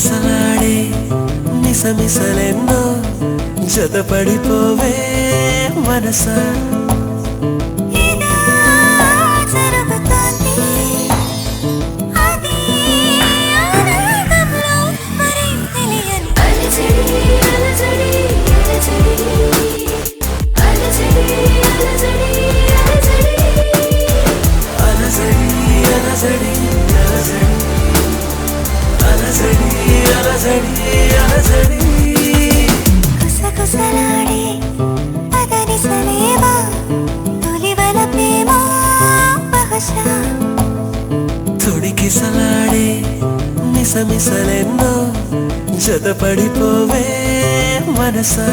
తొడికిసలాడే మిసమిసలెన్నో జతపడిపోవే మనసా తొడికిసలాడే మిసమిసలెన్నో జతపడిపోవే మనసా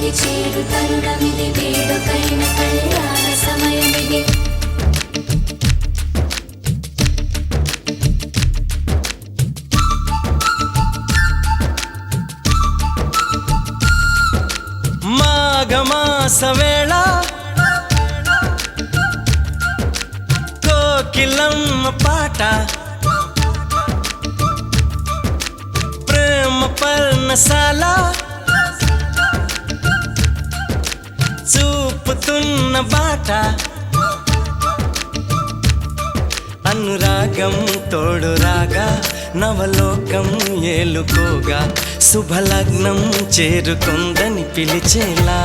మది చేరు తరుణమిది వేడుకైన కళ్యాణ సమయమిది మాఘమాస వేళ కోకిలమ్మ పాట ప్రేమ పర్ణశాల చూపుతున్న బాట అనురాగం తోడు రాగా నవలోకం ఏలుకోగా శుభలగ్నం చేరుకుందని పిలిచేలా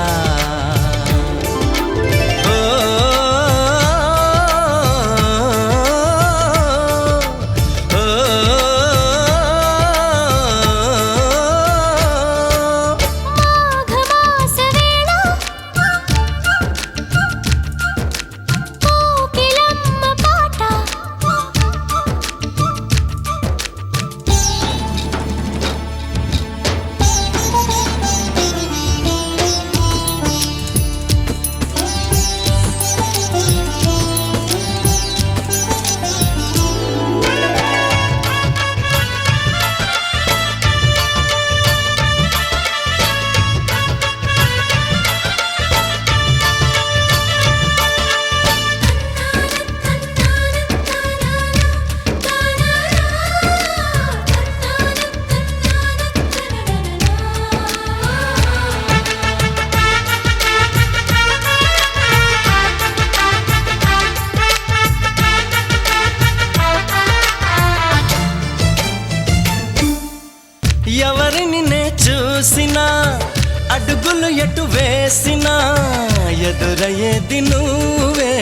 ఎవరిని నే చూసినా అడుగులు ఎటు వేసినా ఎదురయ్యేది నువ్వే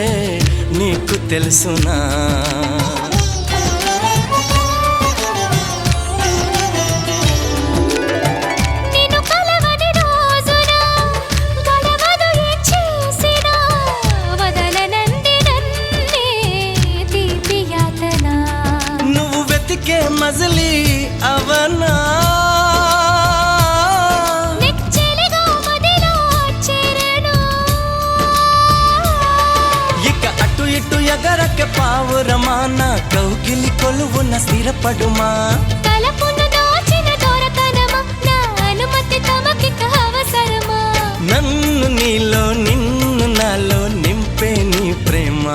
నీకు తెలుసునా నువ్వు వెతికే మజిలీ అవనా ఎగరక పావురమాన కౌగిలి కొలువున స్థిరపడుమా తలపున దాచిన దొరకనమా నా అనుమతి తమకిక అవసరమా నన్ను నీలో నిన్ను నాలో నింపే నీ ప్రేమ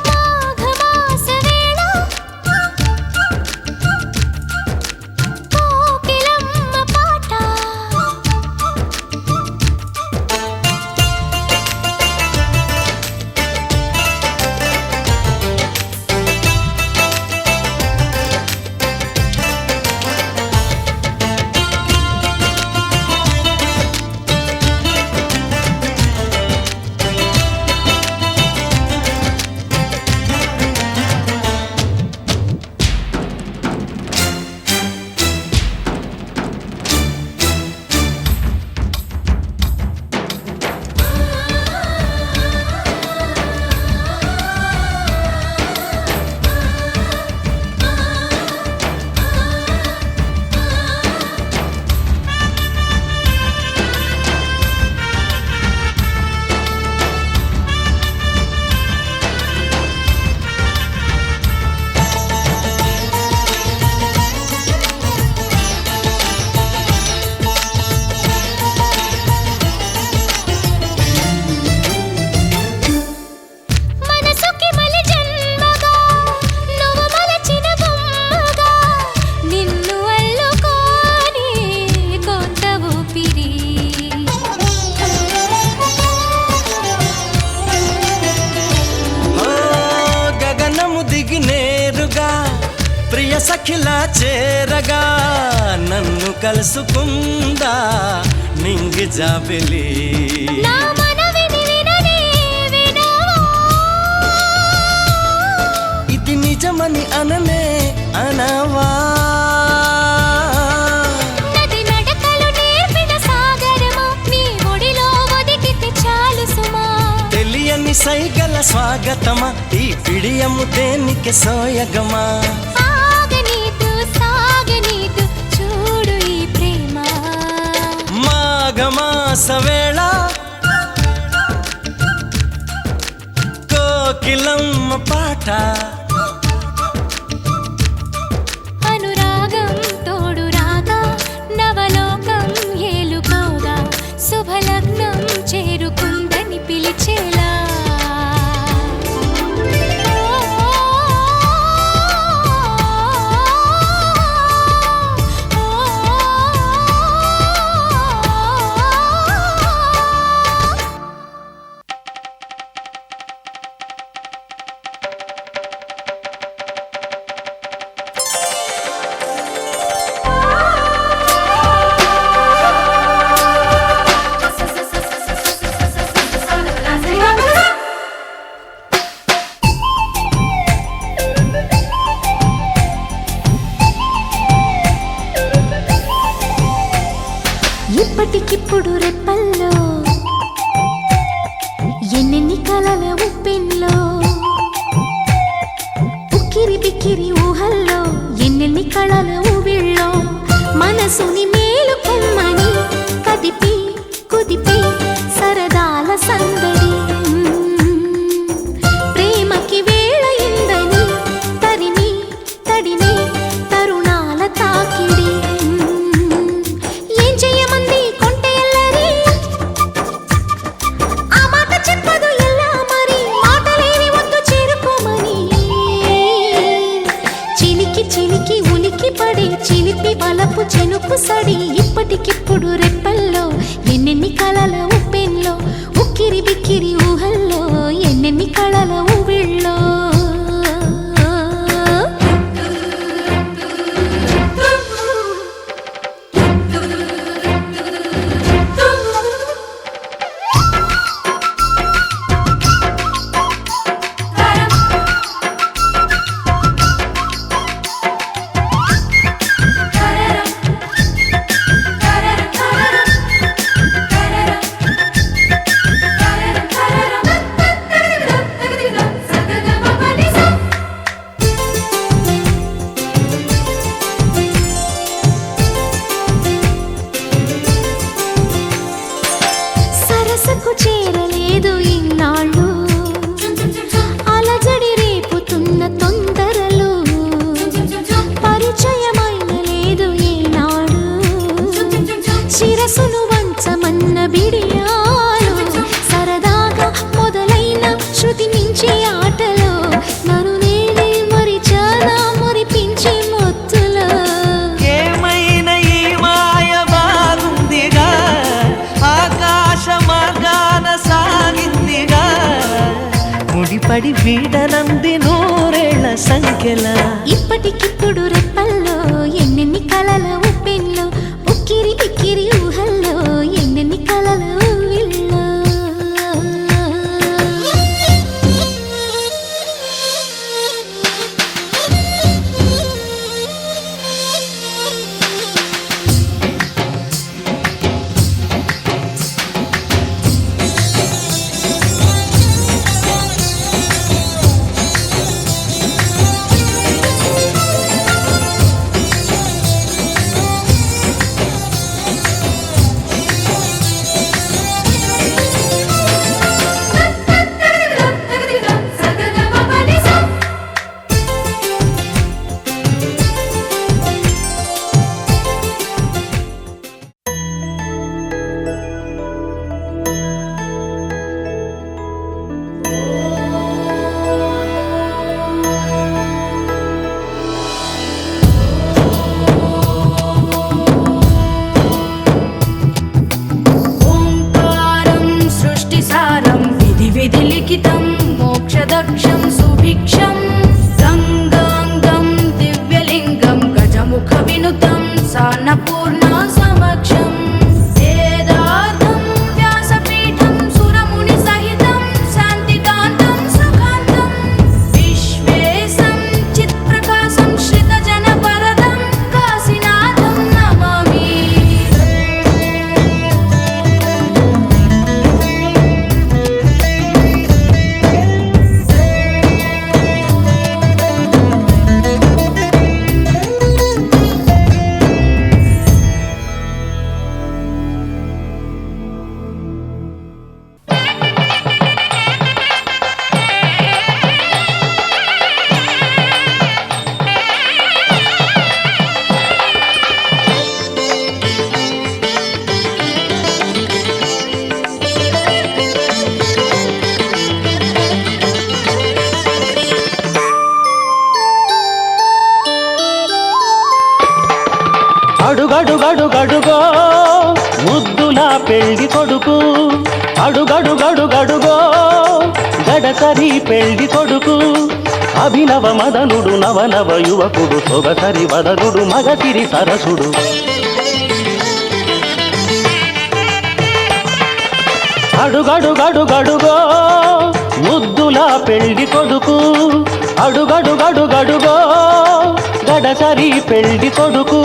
మాఘమాస వేళ కోకిలమ్మ పాట ప్రియ సఖిలా చేరగా నన్ను కలుసుకుందా నింగి జాబిలి ఇది నిజమని అననే అనవా నది నడకలు నేర్పిన సాగరమా నీ ఒడిలో ఒదిగితే చాలు సుమా తెలియని సైగల స్వాగతమా ఈ పిడియము దేనికి సోయగమా సాగనీదు చూడు ఈ ప్రేమ మాఘమా మాసవేళ కోకిలమ్మ పాట అనురాగం తోడు రాగా నవలోకం ఏలుకోగా శుభలగ్నం చేరుకుందని పిలిచేలా ఇప్పటికిప్పుడు రెప్పల్లో ఎన్నెన్ని కలల ఉప్పెన్లో ఉక్కిరి బిక్కిరి ఊహల్లో ఎన్నెన్ని కళల ఊవిళ్ళో మనసుని మేలుకొమ్మని కదిపి కుదిపి సరదాల సందడి ప్రేమకి వేళ ఇందని తరిమి తడిమి తరుణాల తాకిడి చిలిపి వలపు చెనుకు సడి ఇప్పటికిప్పుడు రెప్పల్లో ఎన్నెన్ని కళల ఉప్పెన్లో ఉక్కిరి బిక్కిరి ఊహల్లో ఎన్నెన్ని కళల ఊవిళ్ళో చేరలేదు ఇన్నాళ్ళు అలజడి రేపుతున్న తొందరలు పరిచయమైన లేదు ఏనాడు శిరసును వంచమన్న బిడియాలు సరదాగా మొదలైన శృతి మించే ఆటలో నన్ను నేనే మరిచానా మురిపించే మొత్తులో ఏమైనా ఈ మాయ బాగుందిగా ఆకాశమార్గాన సాగిందిగా ముడిపడి వీడనంది నూరేళ్ల సంఖ్యల ఇప్పటికిప్పుడు రెప్పల్లో ఎన్నెన్ని కలల ఉప్పెన్లో ఉక్కిరి బిక్కిరి ఊహల్లో ఎన్నెన్ని కలల ఊవిళ్ళో ముద్దుల పెళ్లి కొడుకు అడుగడుగడుగడుగో గడసరి పెళ్లి కొడుకు అభినవ మదనుడు నవనవ యువకుడు సొగసరి వదనుడు మగసిరి సరసుడు అడుగడుగడుగడుగో ముద్దుల పెళ్లి కొడుకు అడుగడుగడుగడుగో గడసరి పెళ్లి కొడుకు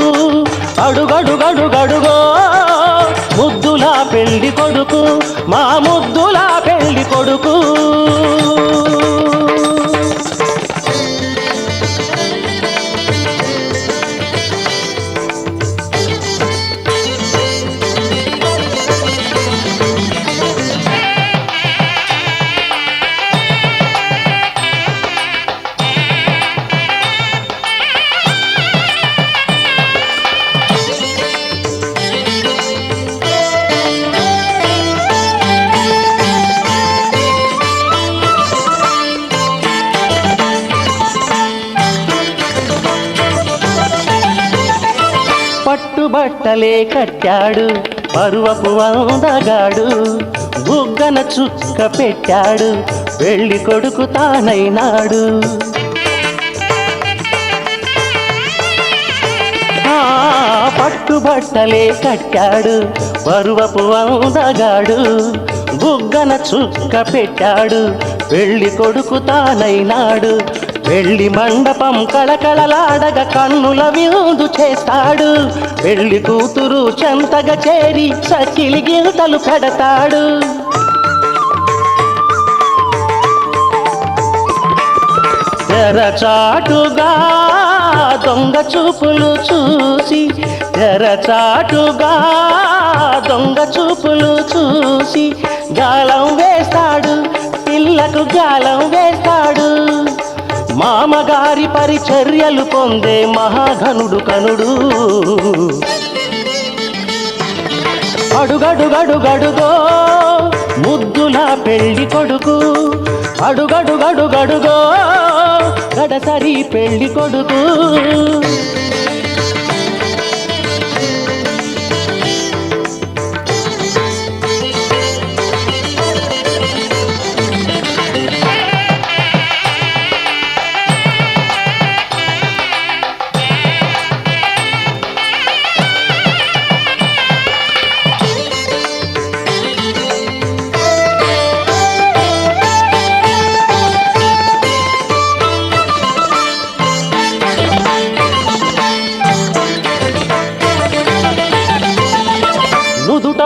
అడుగడుగడుగడుగో ముద్దుల పెళ్లి కొడుకు మా ముద్దుల పెళ్లి కొడుకు పట్టుబట్టలే కట్టాడు పరువపు అందగాడు బుగ్గన చుక్క పెట్టాడు పెళ్లి కొడుకు తానైనాడు పట్టుబట్టలే కట్టాడు పరువపు అందగాడు బుగ్గన చుక్క పెట్టాడు పెళ్లి కొడుకు తానైనాడు పెళ్లి మండపం కళకళలాడగ కన్నుల విందు చేస్తాడు పెళ్లి కూతురు చెంతగా చేరి సకిలి గిల్తలు పెడతాడు తెరచాటుగా దొంగ చూపులు చూసి తెరచాటుగా దొంగ చూపులు చూసి గాలం వేస్తాడు పిల్లకు గాలం వేస్తాడు మామగారి పరిచర్యలు పొందే మహాఘనుడు కనుడు అడుగడుగడుగడుగో ముద్దుల పెళ్లి కొడుకు అడుగడుగడుగడుగో గడసరి పెళ్లి కొడుకు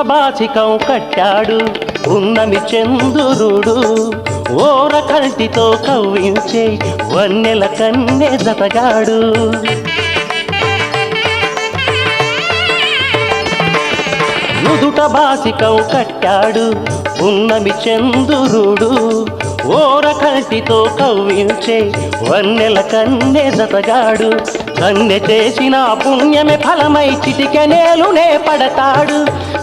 బాసికం కట్టాడు ఉన్నమి చంద్రుడు ఓర కంటితో కవ్వించే వన్నెల కన్నె జతగాడు నుదుట బాసికం కట్టాడు ఉన్నమి చంద్రుడు ఓర కంటితో కవ్వించే వన్నెల కన్నె జతగాడు కన్నె చేసిన పుణ్యమే ఫలమై చిటికెనేలునే పడతాడు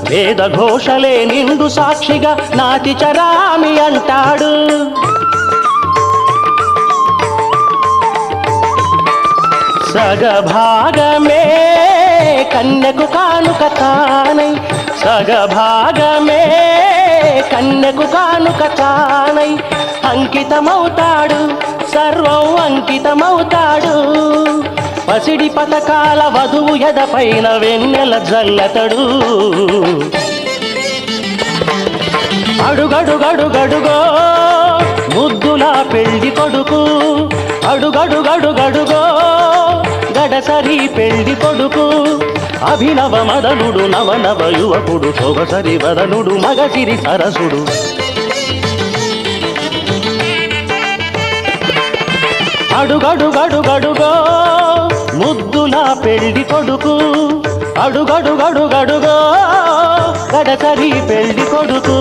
వేద ఘోషలే నిండు సాక్షిగా నాటి చరామి అంటాడు సగభాగమే కన్యకు కానుక తానై సగభాగమే కన్యకు కానుక తానై అంకితమవుతాడు సర్వం అంకితమవుతాడు పసిడి పతకాల వధువు ఎదపైన వెన్నెల జల్లతడు అడుగడుగడుగడుగో ముద్దుల పెళ్లి కొడుకు అడుగడుగడుగడుగో గడసరి పెళ్లి కొడుకు అభినవ మదనుడు నవనవ యువకుడు సొగసరి వదనుడు మగసిరి సరసుడు అడుగడుగడుగడుగో ముద్దుల పెళ్లి కొడుకు అడుగడుగడుగడుగో గడసరి పెళ్లి కొడుకు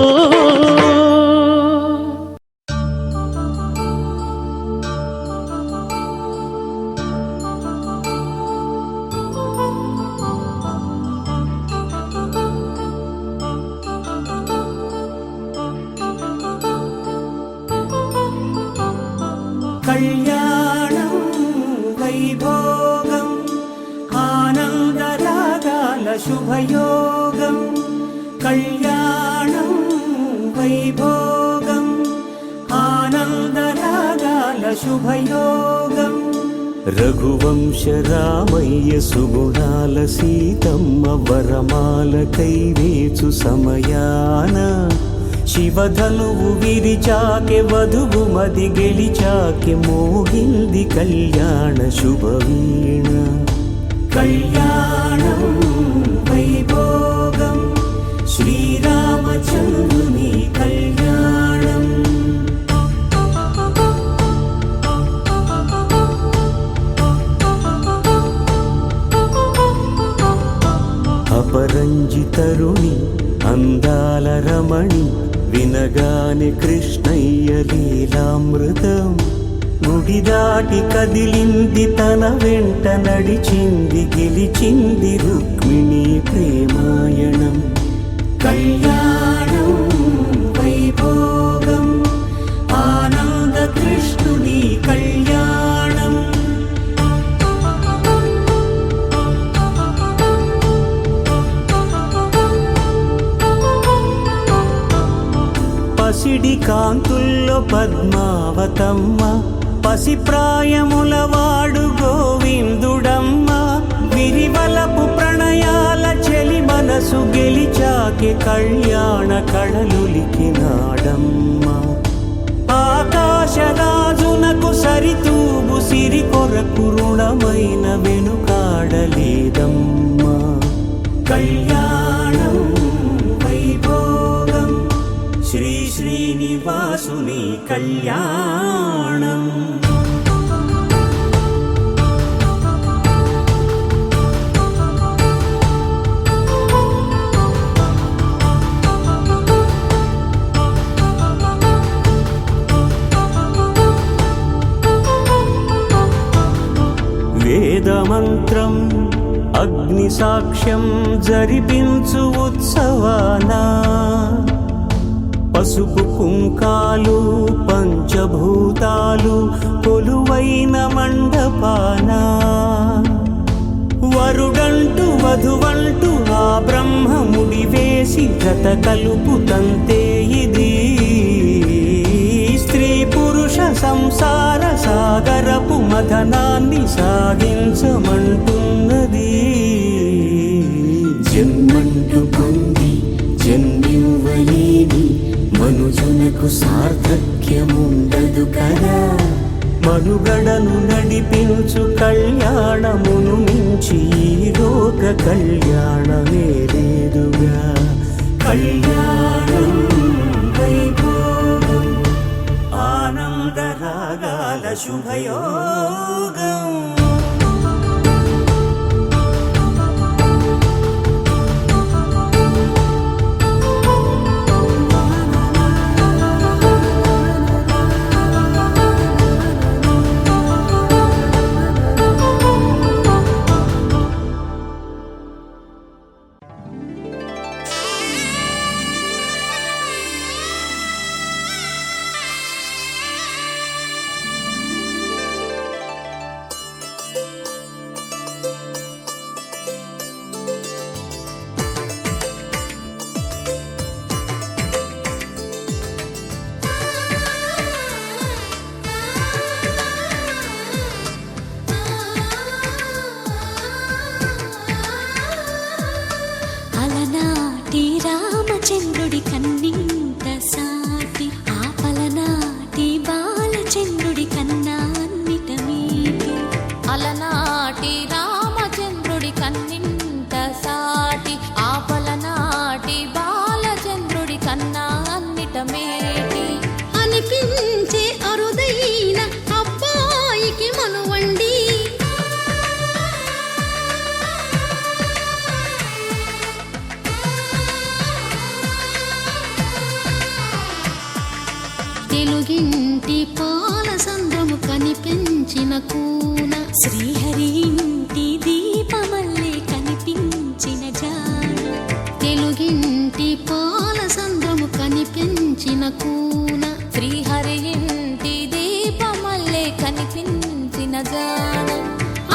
కళ్యాణం వైభోగం ఆనందరాగాల శుభయోగం కళ్యాణం వైభోగం ఆనందరాగాల శుభయోగం రఘువంశ రామయ్య సుగుణాల సీతమ్మ వరమాల కైవేచు సమయాన శివధనువు విరిచాకె వధువు మది గెలిచాకె మోగింది కళ్యాణ శుభవీణ కళ్యాణం వైభోగం శ్రీరామచంద్రుని కళ్యాణం అపరంజి తరుణి అందాల రమణి వినగానే కృష్ణయ్య లీలామృతం గుడి దాటి కదిలింది తన వెంట నడిచింది గెలిచింది రుక్మిణి ప్రేమాయణం కళ్యాణం వైభోగం ఆనంద కృష్ణుని కళ్యాణం పసిడి కాంతుల్లో పద్మావతమ్మ పసిప్రాయముల వాడు గోవిందుడమ్మ విరివలపు ప్రణయాల చెలి మనసు గెలిచాకే కళ్యాణ కళలులికినాడమ్మ ఆకాశరాజునకు సరితూగు సిరి కొరకు రుణమైన వెనుకాడలేదమ్మా కళ్యాణం వైభోగం శ్రీ శ్రీనివాసుని కళ్యాణం వేదమంత్రం అగ్ని సాక్ష్యం జరిపించు ఉత్సవానా పసుపు కుంకాలు పంచభూతాలు కొలువైన మండపాన వరుడంటూ వధువంటూ ఆ బ్రహ్మముడి వేసి జత కలుపుతంతే ఇది స్త్రీ పురుష సంసార సాగరపు మథనాన్ని సాగించమంటున్నది జన్మంటూ పొంది జన్మివ్వలేని మనుజునకు సార్థక్యముండదు కదా మనుగడను నడిపించు కళ్యాణమును మించి ఈ లోక కళ్యాణమే లేదుగా కళ్యాణం వైభోగం ఆనందరాగాల శుభయోగం అలనాటి రామచంద్రుడి కన్నింత సాటి ఆపలనాటి బాలచంద్రుడి కన్నా అన్నిట మీటి అలనాటి రామచంద్రుడి కన్నింత సాటి ఆపలనాటి బాలచంద్రుడి కన్నా అన్నిట మేటి అనిపించే అరుదైన అబ్బాయికి మనువండి తెలుగింటి పాలసంద్రము కనిపించిన కూన శ్రీహరి ఇంటి దీపమల్లే కనిపించిన జాన తెలుగింటి పాలసంద్రము కనిపించిన కూన శ్రీహరి ఇంటి దీపమల్లే కనిపించిన జాన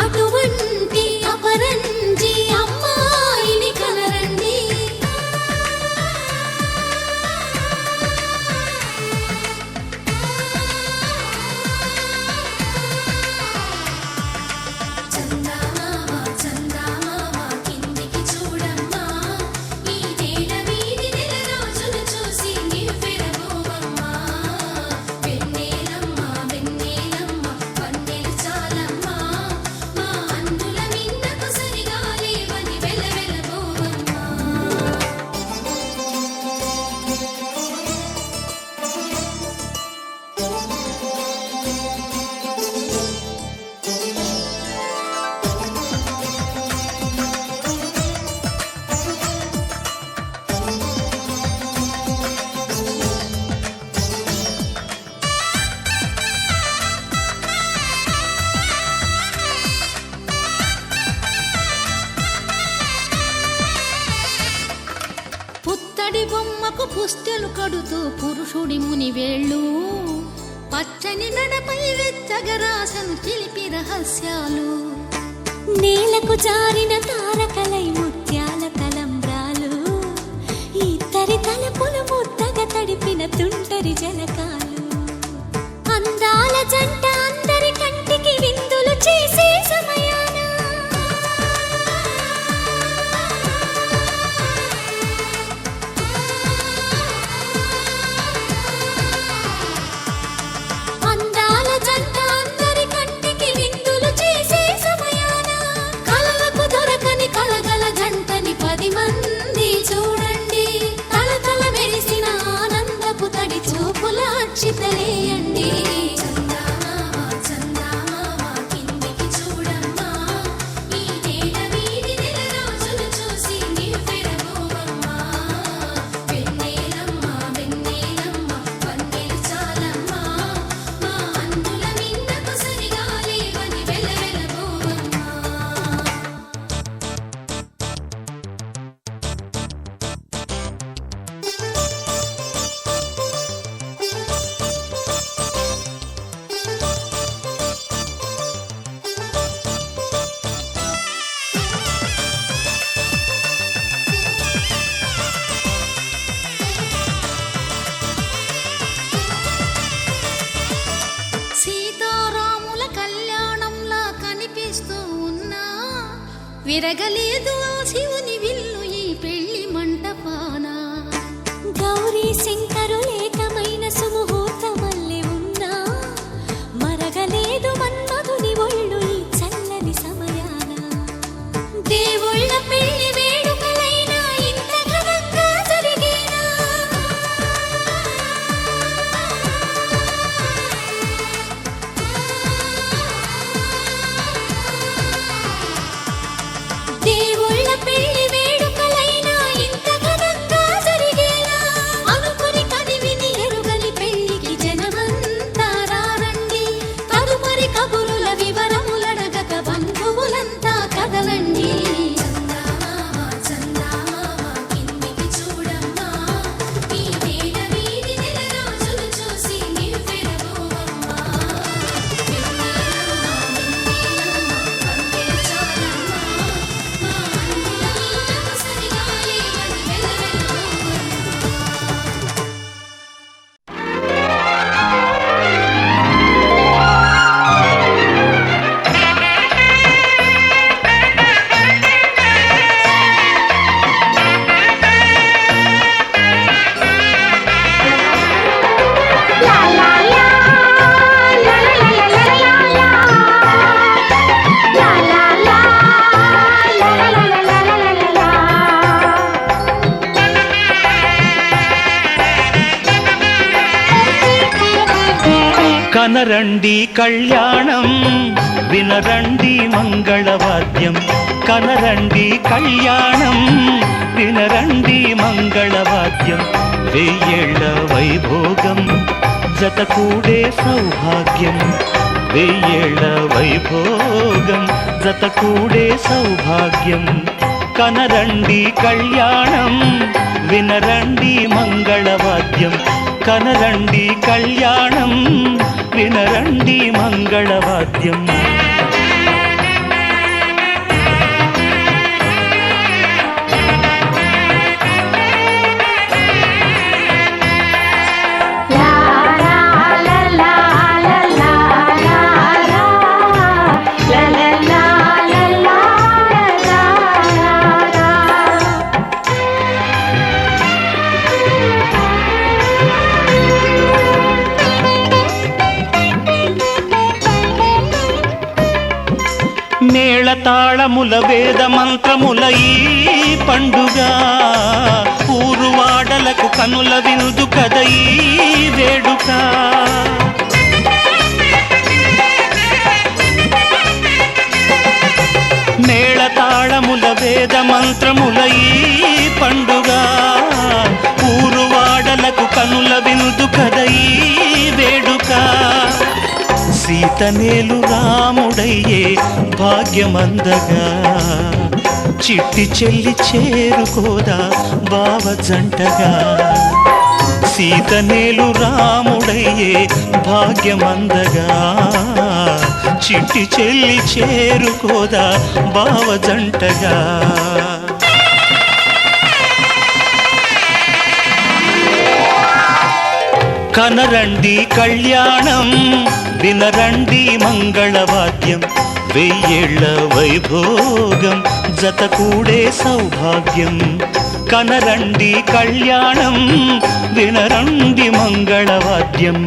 అటువంటి అపరంజి అమ్మాయిని కనరండి బొమ్మకు పుస్తెలు కడుతూ పురుషుడి ముని వేళ్ళు పచ్చని మెడపై వెచ్చగరాసను చిలిపి రహస్యాలు నేలకు జారిన తారకలై ముత్యాల తలంబ్రాలు ఇద్దరి తలపులు ముద్దగా తడిపిన తుంటరి జలకాలు అందాల జంట అందరి కంటికి విందులు చేసే సమయాన అందాల జంట అందరి కంటికి విందులు చేసే సమయాన కలలకు దొరకని కలగల జంటని 10 మంది చూడండి తలతల మెరిసిన ఆనందపు తడి చూపుల అచ్చితలేయండి సీతారాముల కళ్యాణంలా కనిపిస్తూ ఉన్నా విరగలేదు ఆ శివుని విల్లు ఈ పెళ్లి మంటపాన గౌరీ శంకరులేకమైన సుముహూర్తమల్లె ఉన్నా మరగలేదు మన్మధుని ఒళ్ళు ఈ చల్లని సమయాన దేవుళ్ళ పెళ్లి వేడుకలైనా ఇంత ఘనంగా జరిగేనా దేవుళ్ళ పెళ్లి వేడుకలైనా ఇంత ఘనంగా జరిగేలా అనుకుని కదివిని ఎరుగని పెళ్లికి జనమంతా రారండి తదుపరి కబురుల వివరములడగక బంధువులంతా కదలండి కనరండి కళ్యాణం వినరండి మంగళవాద్యం కనరండి కళ్యాణం వినరండి మంగళవాద్యం వెయ్యేళ్ల వైభోగం జతకూడే సౌభాగ్యం వెయ్యేళ్ల వైభోగం జతకూడే సౌభాగ్యం కనరండి కళ్యాణం వినరండి మంగళవాద్యం కనరండి కళ్యాణం వినరండి మంగళవాద్యం మేళతాళముల వేద మంత్రముల ఈ పండుగ ఊరువాడలకు కనుల వినుదు కద ఈ వేడుక మేళతాళముల వేద మంత్రముల ఈ పండుగ ఊరువాడలకు కనుల వినుదు కద ఈ వేడుక సీతనేలు రాముడయ్యే భాగ్యమందగా చిట్టి చెల్లి చేరుకోదా బావ జంటగా సీతనేలు రాముడయ్యే భాగ్యమందగా చిట్టి చెల్లి చేరుకోదా బావ జంటగా కనరండి కళ్యాణం వినరండి మంగళవాద్యం వెయ్యేళ్ల వైభోగం జతకూడే సౌభాగ్యం కనరండి కళ్యాణం వినరండి మంగళవాద్యం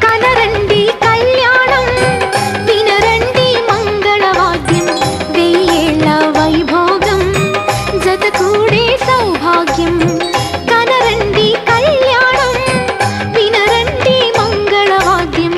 కనరండి కళ్యాణం వినరండి మంగళవాద్యం వెయ్యేళ్ల వైభోగం జతకూడే సౌభాగ్యం కనరండి కళ్యాణం వినరండి మంగళవాద్యం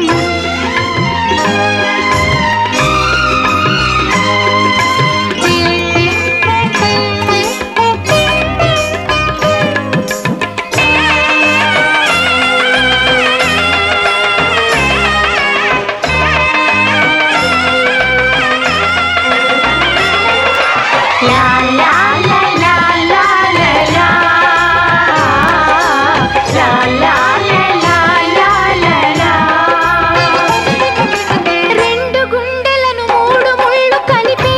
రెండు గుండెలను మూడు ముళ్ళు కలిపే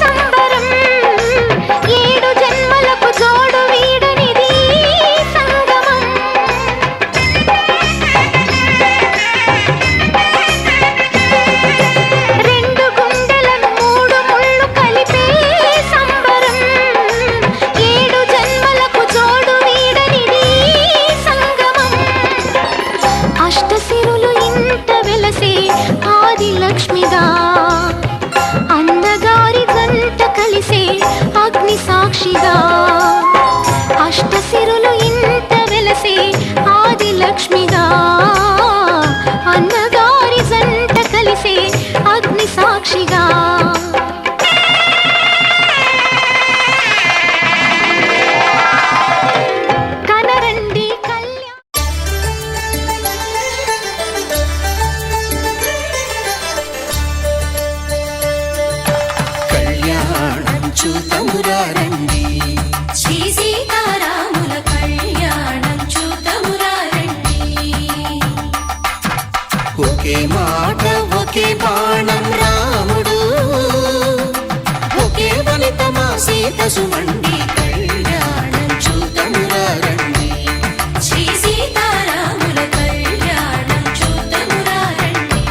సంబరం ఏడు జన్మలకు జోడు వీడనిది సంగమం రెండు గుండెలను మూడు ముళ్ళు కలిపే సంబరం ఏడు జన్మలకు జోడు వీడనిది సంగమం అష్టసిరులు ఇంట వెలసే ఆది లక్ష్మిగా అన్నగారి జంట కలిసే అగ్ని సాక్షిగా అష్టసిరులు ఇంట వెలసే ఆది లక్ష్మిగా అన్నగారి జంట కలిసే అగ్ని సాక్షిగా కనరండి కళ్యాణం చూతమురా రండి శ్రీ సీతారాముల కళ్యాణం చూతమురా రండి ఒకే మాట ఒకే బాణం రాముడు ఒకే వనిత మా సీత సుమండి కళ్యాణం చూతమురా రండి శ్రీ సీతారాముల కళ్యాణం చూతమురా రండి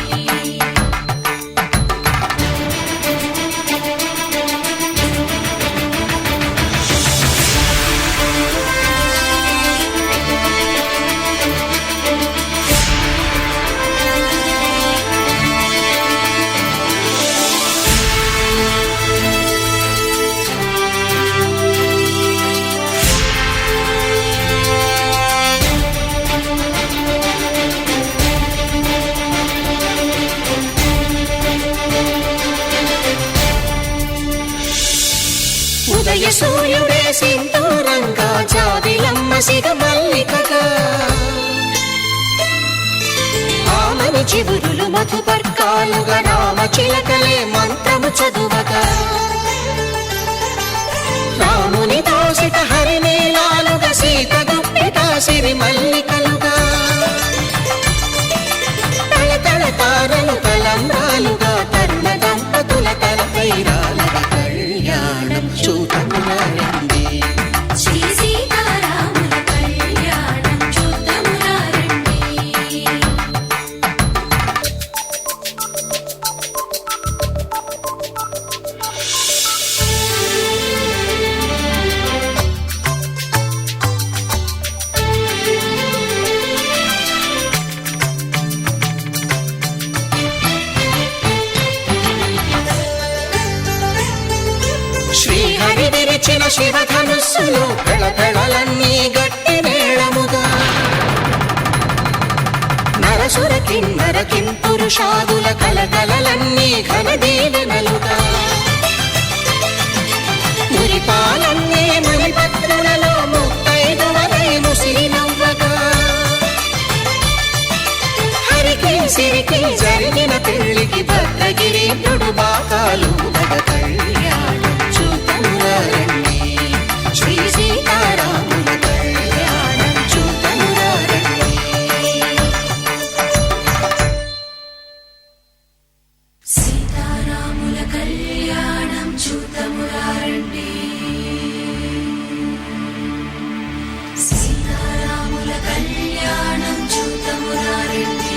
ఉదయ సూర్యుడే సింధూరంగా జాబిలమ్మ సిగ మల్లికగా ఆమని చివురులు మధుపర్కాలుగా రామ చిలకలే మంత్రము చదువగా రాముని దోసిట హరినీలాలుగా సీత గుప్పిట సిరి మల్లికలుగా తల తల తారలు తలంబ్రాలుగా తరుణ దంపతుల తలపై రాలగా కళ్యాణం చూతమురా రండి శ్రీ సీతారాముల కళ్యాణం చూతమురా రండి శ్రీహరి విరిచిన శివధనుస్సులు పెళపెళలన్నీ గట్టి మేళముగా నరసుర కిన్నర కింపురుషాదుల కలకలలన్నీ ఘన దీవెనలుగా మురిపాలన్నీ మణిపత్రులలో ముత్తైదువలై ముసిరి నవ్వగా హరికి సిరికి జరిగిన శివుడికి భద్రగిరీంద్రుడు బాకాలు గద కళ్యాణం చూతమురా రండి శ్రీ సీతారాముల కళ్యాణం చూతమురా రండి సీతారాముల కళ్యాణం చూతమురా రండి సీతారాముల కళ్యాణం చూతమురా రండి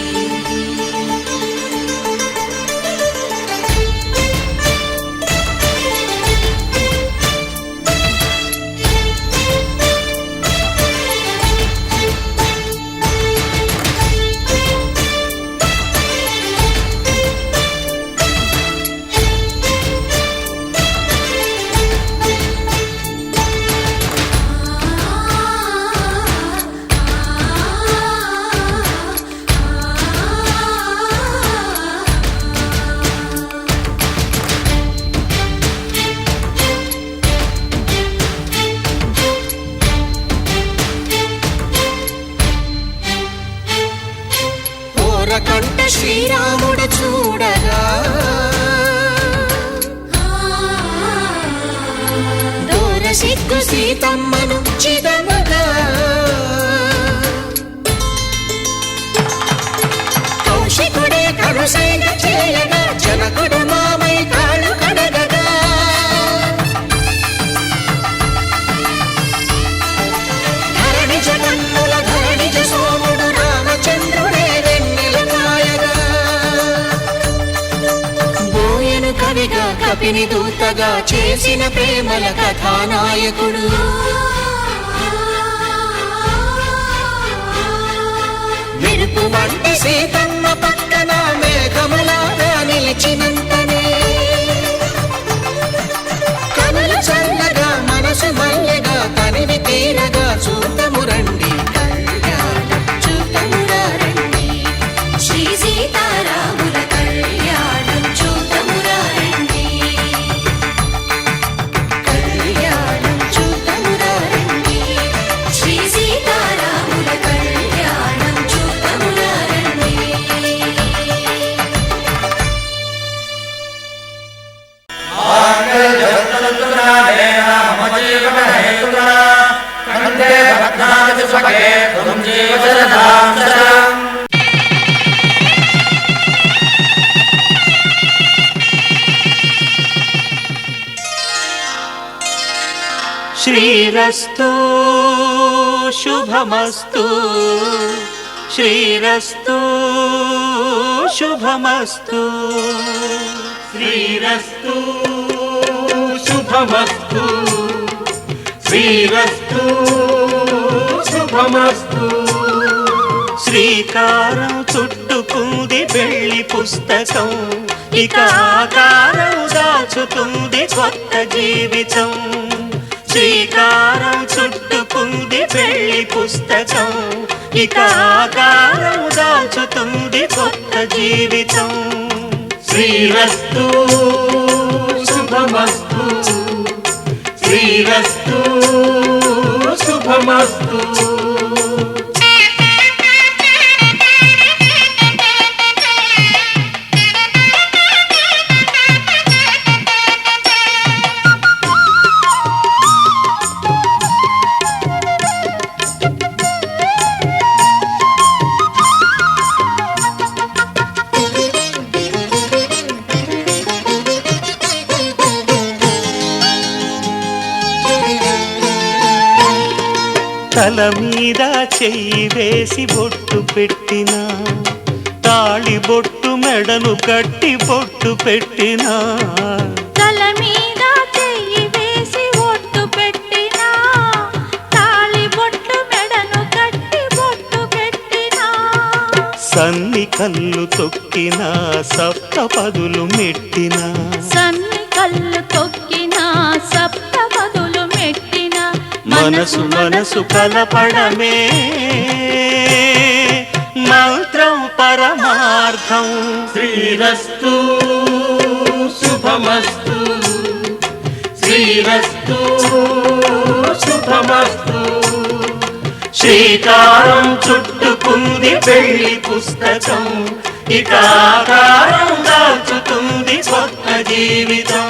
కంట శ్రీరాముడు చూడగా దూర సిగ్గు సీతమ్మను చిదమగా కౌశికుడే కరుసైన చేయగా జనకుడు మామై కాళ్ళు కడగగా ధరణి జగన్నుల ధరణిజ సోముడు రామచంద్రుడే కవిగా కపిని దూతగా చేసిన ప్రేమల కథానాయకుడు మెరుపు వంటి సీతమ్మ పక్కన మేఘములాగా నిలిచినంతనే కనులు చల్లగా మనసు మల్లెగా తనివి తీరగా చూతము రండి కళ్యాణం చూతమురా రండి శ్రీ సీతారాముల కళ్యాణం చూతమురా రండి కళ్యాణం చూతమురా రండి శ్రీ సీతారాముల కళ్యాణం చూతమురా రండి శ్రీరస్తు శుభమస్తు శ్రీరస్తు శుభమస్తు శ్రీరస్తు శుభమస్తు శ్రీరస్తు శుభమస్తు శ్రీకారం చుట్టుకుంది పెళ్లి పుస్తకం ఇక ఆకారం దాచుతుంది కొత్త జీవితం శ్రీకారం చుట్టుకుంది పెళ్లి పుస్తకం ఇక ఆకారం దాచుతుంది కొత్త జీవితం శ్రీరస్తు శుభమస్తు శ్రీరస్తు శుభమస్తు తల మీద చెయ్యి వేసి బొట్టు పెట్టినా తాళి బొట్టు మెడను కట్టి బొట్టు పెట్టినా తల మీద చెయ్యి వేసి బొట్టు పెట్టినా తాళి బొట్టు మెడను కట్టి బొట్టు పెట్టినా సన్ని కళ్ళు తొక్కినా సప్త పదులు మెట్టినా సన్ని కళ్ళు తొక్కినా సప్త పదులు మెట్టినా మనసు మనసు కలపడమే మంత్రం పరమార్థం శ్రీరస్తు శుభమస్తు శ్రీరస్తు శుభమస్తు శ్రీకారం చుట్టుకుంది పెళ్లి పుస్తకం ఇక ఆకారం దాల్చుతుంది కొత్త జీవితం.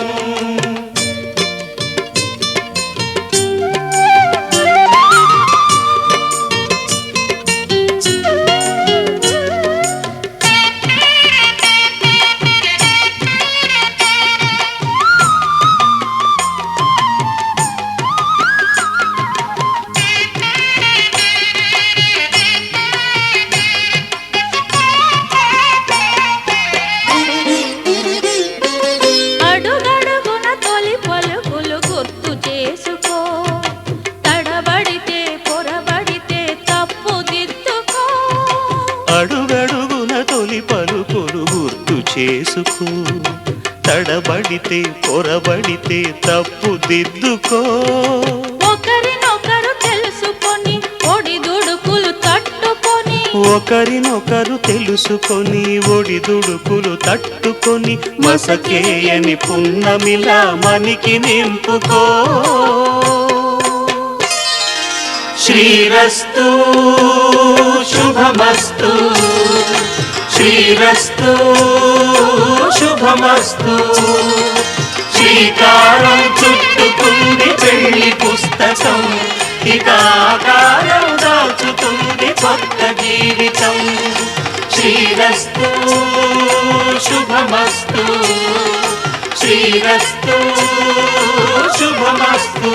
అడుగడుగున తొలి పలుకులు గుర్తు చేసుకో, తడబడితే పొరబడితే తప్పు దిద్దుకో. అడుగడుగున తొలి పలుకులు గుర్తు చేసుకో, తడబడితే పొరబడితే తప్పు దిద్దుకో. ఒకరినొకరు తెలుసుకొని ఒడిదుడుకులు తట్టుకొని, ఒకరినొకరు తెలుసుకొని ఒడిదుడుకులు తట్టుకొని మసకేయని పున్నమిలా మనికి నింపుకో. శ్రీరస్తు శుభమస్తు, శ్రీరస్తు శుభమస్తు. శ్రీకారం చుట్టుకుంది పెళ్లి పుస్తకం, ఇక ఆకారం దాచుతుంది కొత్త జీవితం. శ్రీరస్తు శుభమస్తు, శ్రీరస్తు శుభమస్తు.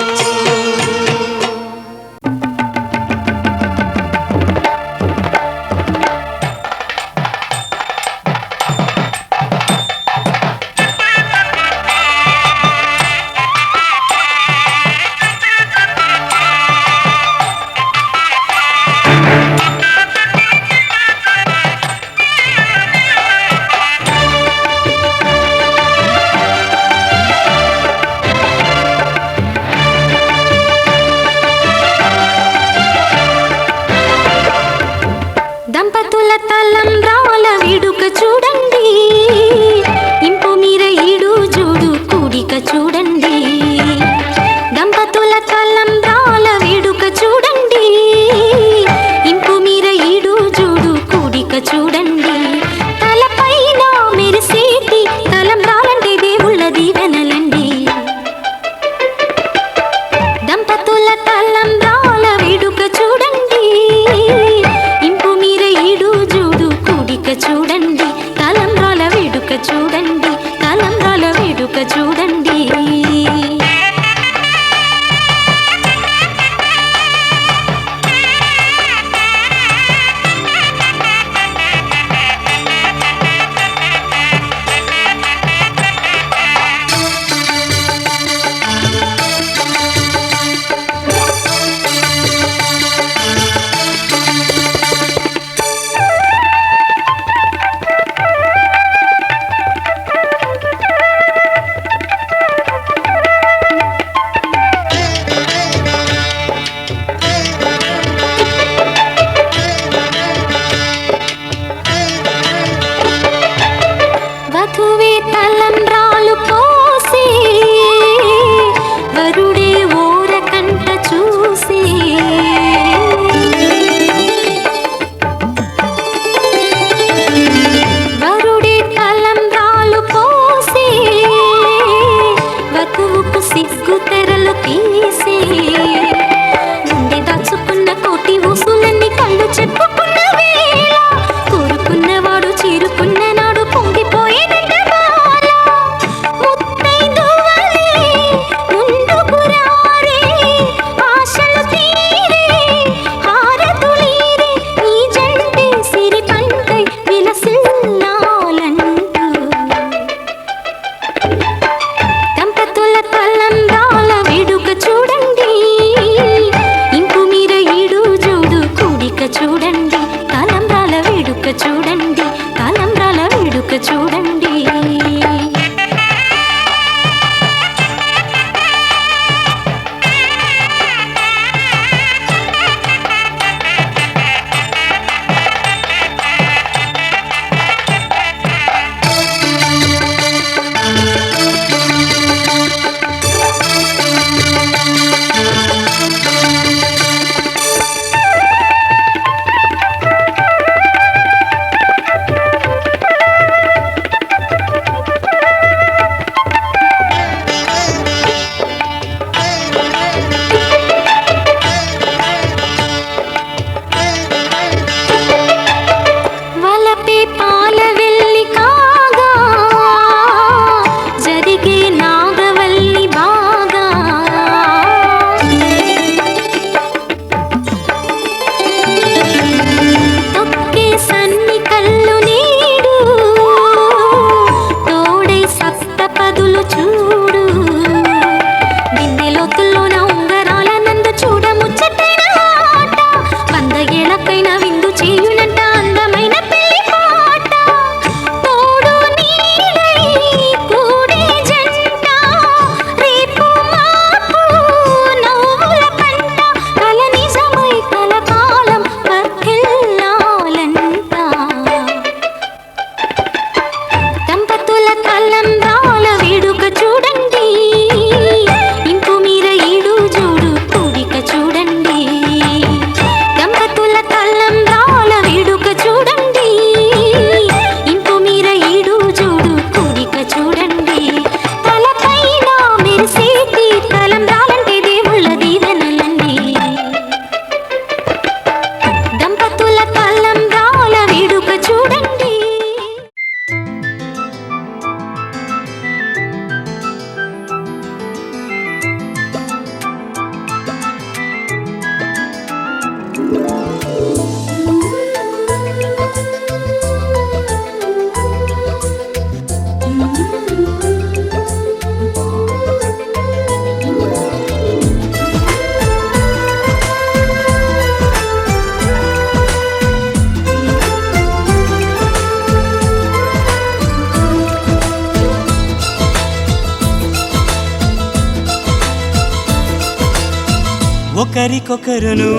ఒకరికొకరును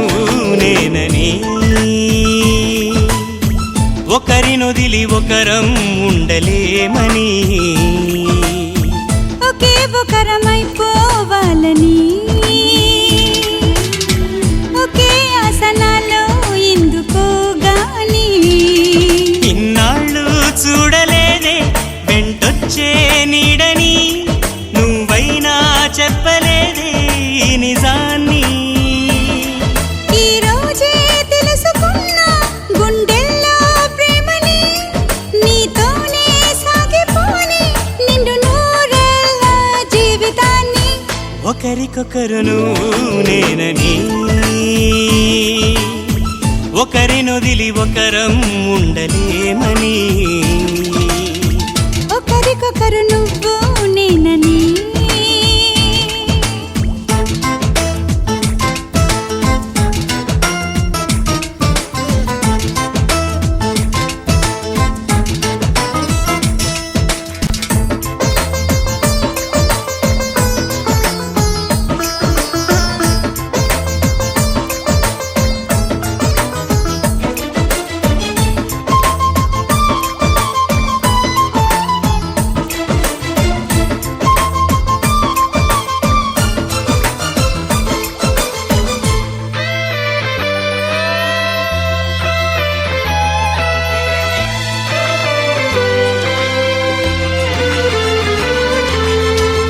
నేనని ఒకరినొదిలి ఒకరం ఉండలేమని ఒకే ఒకరమైపోవాలని ఒకే ఆసనాలో ఎందుకో గాని ఇన్నాళ్ళు చూడలేదే వెంటొచ్చే నీడని నువ్వైనా చెప్పలేదే ఈ నిజాన్ని ఈ రోజే తెలుసుకున్నా గుండెల్లో ప్రేమని నీతోనే సాగిపోని నిండు నూరేళ్ళ జీవితాన్ని ఒకరికొకరును నేనని ఒకరినొదిలి ఒకరం ఉండలేమని ఒకరికొకరు నువ్వు నేనని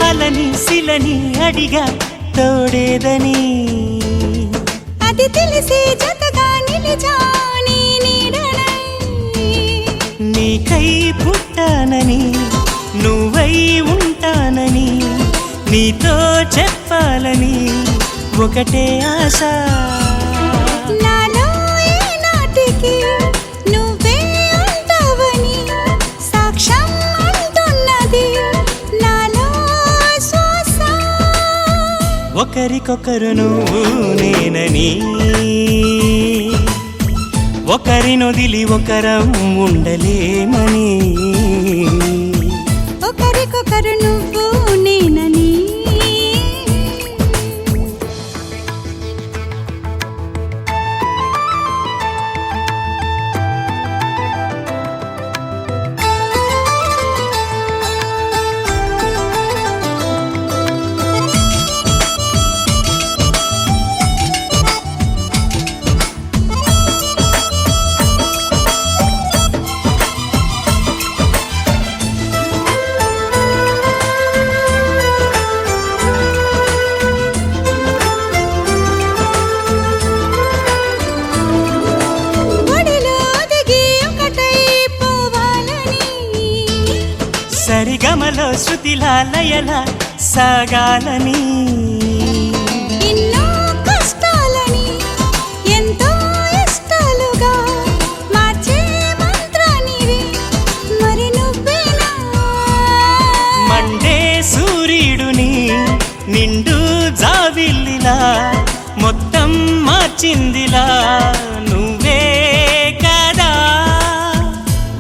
అలని శిలని అడిగా తోడేదని అది తెలిసి జతగా నిలిచా నీ నీడనై నీకై పుట్టానని నువ్వై ఉంటానని నీతో చెప్పాలని ఒకటే ఆశ నాలో ఏనాటికి నువ్వే ఉంటావని సాక్ష్యం అంటున్నది నాలో శ్వాస ఒకరికొకరును నేనని ఒకరినొదిలి ఒకరం ఉండలేమని ఒకరికొకరు నువ్వు నేనని ఒడిలో దిగి ఒకటై పోవాలని సరిగమలో శృతిలా లయలా సాగాలని ఎన్నో కష్టాలని ఎంతో ఇష్టాలుగా మార్చే మంత్రానివి మరి నువ్వేనా మండే సూర్యుడుని నిండు జాబిల్లిలా మొత్తం మార్చిందిలా నువ్వే కదా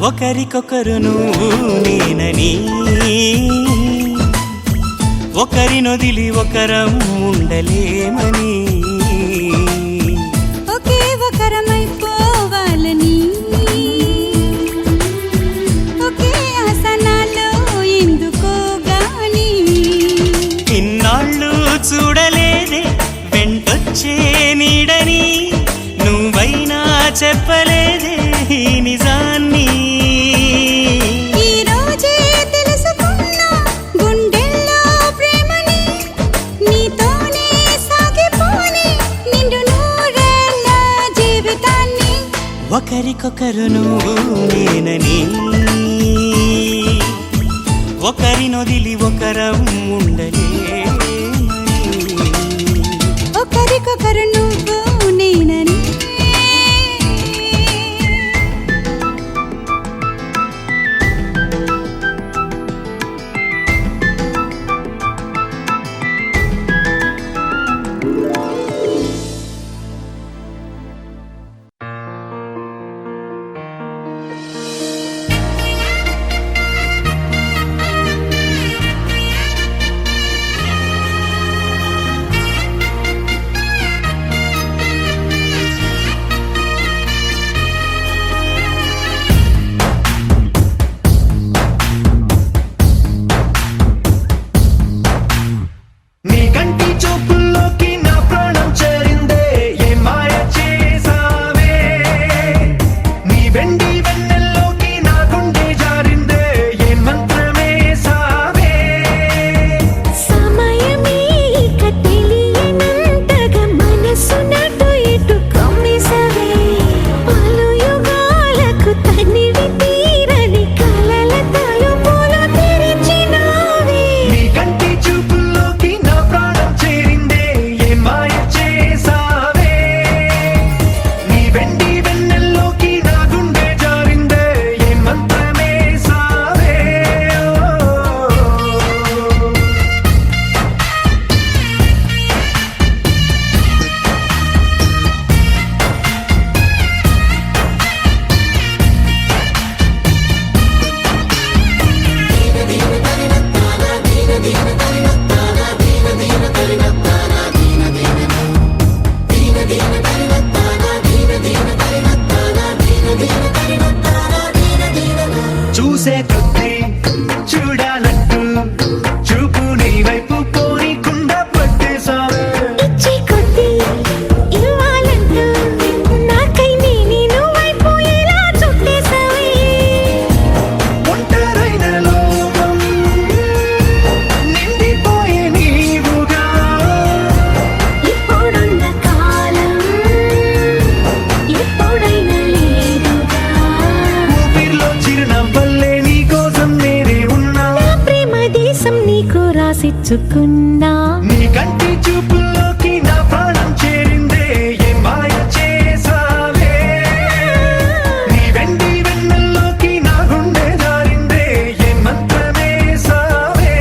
ఒకరికొకరును నేనని ఒకరినొదిలి ఒకరం ఉండలేమని ఒకే ఒకరమైపోవాలని ఒకే ఆసనాలో ఎందుకో గాని ఇన్నాళ్ళు చూడలేదే వెంటొచ్చే నీడని నువ్వైనా చెప్పలేదే ఈ నిజాన్ని ఈ రోజే తెలుసుకున్నా గుండెల్లో ప్రేమని నీతోనే సాగిపోని నిండు నూరేళ్ళ జీవితాన్ని ఒకరికొకరును నేనని ఒకరినొదిలి ఒకరం ఉండలేమని ఒకరికొకరు నువ్వు నేనని చూపుల్లోకి నా ప్రాణం చేరిందే ఏ మాయ చేసావే నీ వెండి వెన్నెల్లోకి నా గుండె జారిందే ఏ మంత్రమే సావే సమయమే ఇక తెలియనంతగా మనసు నటు ఇటు కమ్మిసవే పలు యుగాలకు తనివి తీరని కలల తలుపులు తెరిచినావే నీ కంటి చూపుల్లోకి నా ప్రాణం చేరిందే ఏ మాయ చేసావే నీ వెండి వెన్నెల్లోకి నా గుండె జారిందే ఏ మంత్రమే సావే చూసే కొద్దీ చూడాలంటూ చూపు నీ వైపు కోరికుండా పట్టేసావే ఇచ్చే కొద్దీ ఇవ్వాలంటూ నాకై నేను వైపు ఇలా చుట్టేసావే ఒంటరైన లోకం నిండిపోయే నీవుగా ఇప్పుడున్న కాలం ఎప్పుడైనా లేదుగా ఊపిరిలో చిరునవ్వల్లే నీ కోసం నేనే ఉన్నా నా ప్రేమ దేశం నీకు రాసిచ్చుకున్నా నీ కంటి చూపుల్లోకి నా ప్రాణం చేరిందే ఏ మాయ చేసావే నీ వెండి వెన్నెల్లోకి నా గుండె జారిందే ఏ మంత్రమే సావే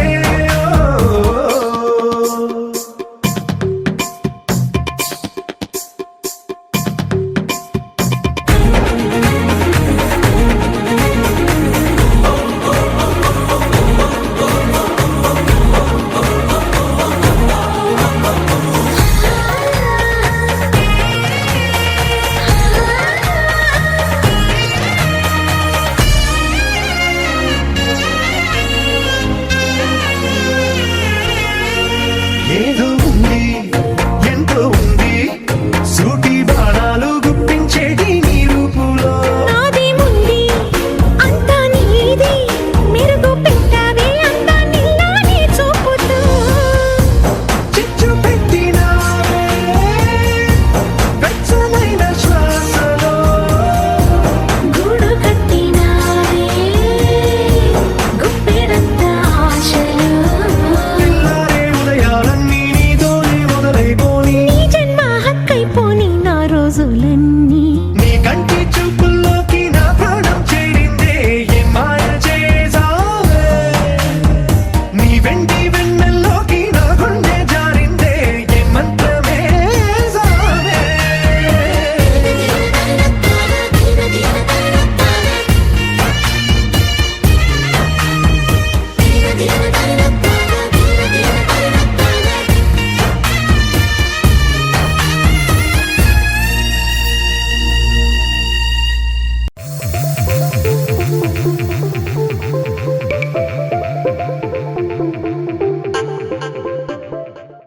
ఏదో